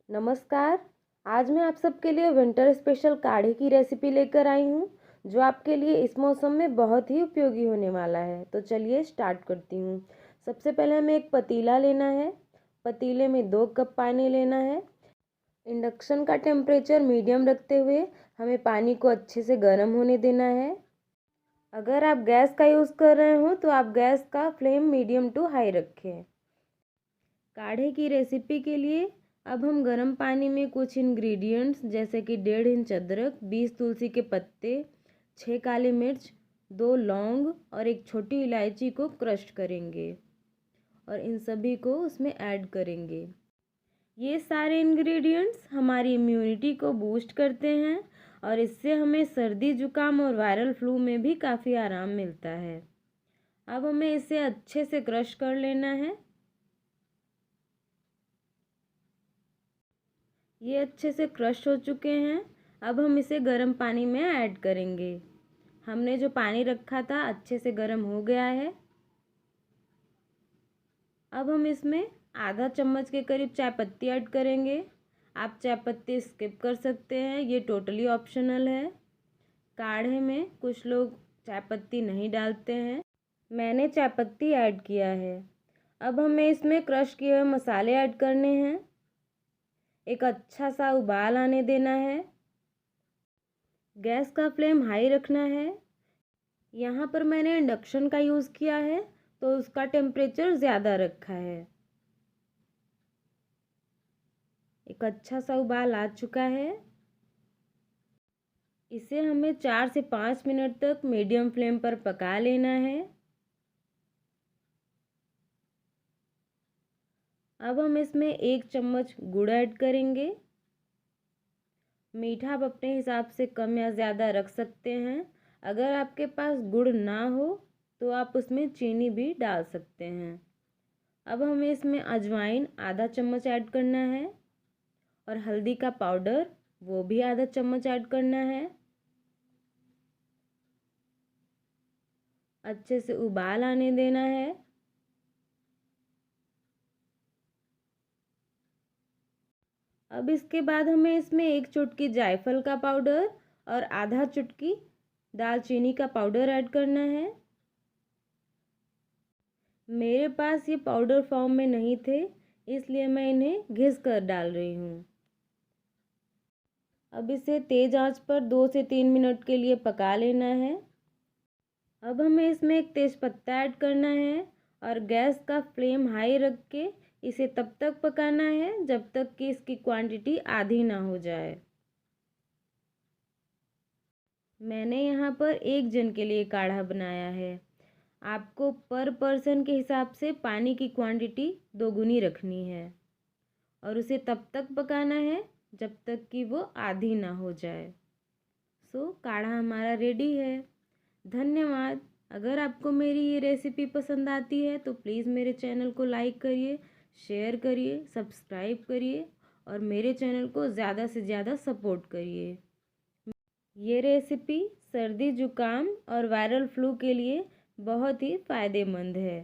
नमस्कार। आज मैं आप सबके लिए विंटर स्पेशल काढ़े की रेसिपी लेकर आई हूँ, जो आपके लिए इस मौसम में बहुत ही उपयोगी होने वाला है। तो चलिए स्टार्ट करती हूँ। सबसे पहले हमें एक पतीला लेना है। पतीले में 2 कप पानी लेना है। इंडक्शन का टेम्परेचर मीडियम रखते हुए हमें पानी को अच्छे से गर्म होने देना है। अगर आप गैस का यूज़ कर रहे हो तो आप गैस का फ्लेम मीडियम टू हाई रखें। काढ़े की रेसिपी के लिए अब हम गर्म पानी में कुछ इंग्रेडिएंट्स जैसे कि 1.5 इंच अदरक, 20 तुलसी के पत्ते, 6 काली मिर्च, 2 लौंग और एक छोटी इलायची को क्रश करेंगे और इन सभी को उसमें ऐड करेंगे। ये सारे इंग्रेडिएंट्स हमारी इम्यूनिटी को बूस्ट करते हैं और इससे हमें सर्दी जुकाम और वायरल फ्लू में भी काफ़ी आराम मिलता है। अब हमें इसे अच्छे से क्रश कर लेना है। ये अच्छे से क्रश हो चुके हैं। अब हम इसे गर्म पानी में ऐड करेंगे। हमने जो पानी रखा था अच्छे से गर्म हो गया है। अब हम इसमें आधा चम्मच के करीब चाय पत्ती ऐड करेंगे। आप चाय पत्ती स्किप कर सकते हैं, ये टोटली ऑप्शनल है। काढ़े में कुछ लोग चाय पत्ती नहीं डालते हैं, मैंने चाय पत्ती ऐड किया है। अब हमें इसमें क्रश किए हुए मसाले ऐड करने हैं। एक अच्छा सा उबाल आने देना है। गैस का फ्लेम हाई रखना है। यहाँ पर मैंने इंडक्शन का यूज़ किया है तो उसका टेम्परेचर ज़्यादा रखा है। एक अच्छा सा उबाल आ चुका है। इसे हमें 4 से 5 मिनट तक मीडियम फ्लेम पर पका लेना है। अब हम इसमें 1 चम्मच गुड़ ऐड करेंगे। मीठा आप अपने हिसाब से कम या ज़्यादा रख सकते हैं। अगर आपके पास गुड़ ना हो तो आप उसमें चीनी भी डाल सकते हैं। अब हमें इसमें अजवाइन आधा चम्मच ऐड करना है और हल्दी का पाउडर वो भी आधा चम्मच ऐड करना है। अच्छे से उबाल आने देना है। अब इसके बाद हमें इसमें 1 चुटकी जायफल का पाउडर और आधा चुटकी दालचीनी का पाउडर ऐड करना है। मेरे पास ये पाउडर फॉर्म में नहीं थे, इसलिए मैं इन्हें घिस कर डाल रही हूँ। अब इसे तेज़ आंच पर 2 से 3 मिनट के लिए पका लेना है। अब हमें इसमें एक तेज़पत्ता ऐड करना है और गैस का फ्लेम हाई रख के इसे तब तक पकाना है जब तक कि इसकी क्वांटिटी आधी ना हो जाए। मैंने यहाँ पर 1 जन के लिए काढ़ा बनाया है। आपको पर पर्सन के हिसाब से पानी की क्वांटिटी दोगुनी रखनी है और उसे तब तक पकाना है जब तक कि वो आधी ना हो जाए। काढ़ा हमारा रेडी है। धन्यवाद। अगर आपको मेरी ये रेसिपी पसंद आती है तो प्लीज़ मेरे चैनल को लाइक करिए, शेयर करिए, सब्सक्राइब करिए और मेरे चैनल को ज़्यादा से ज़्यादा सपोर्ट करिए। ये रेसिपी सर्दी जुकाम और वायरल फ्लू के लिए बहुत ही फ़ायदेमंद है।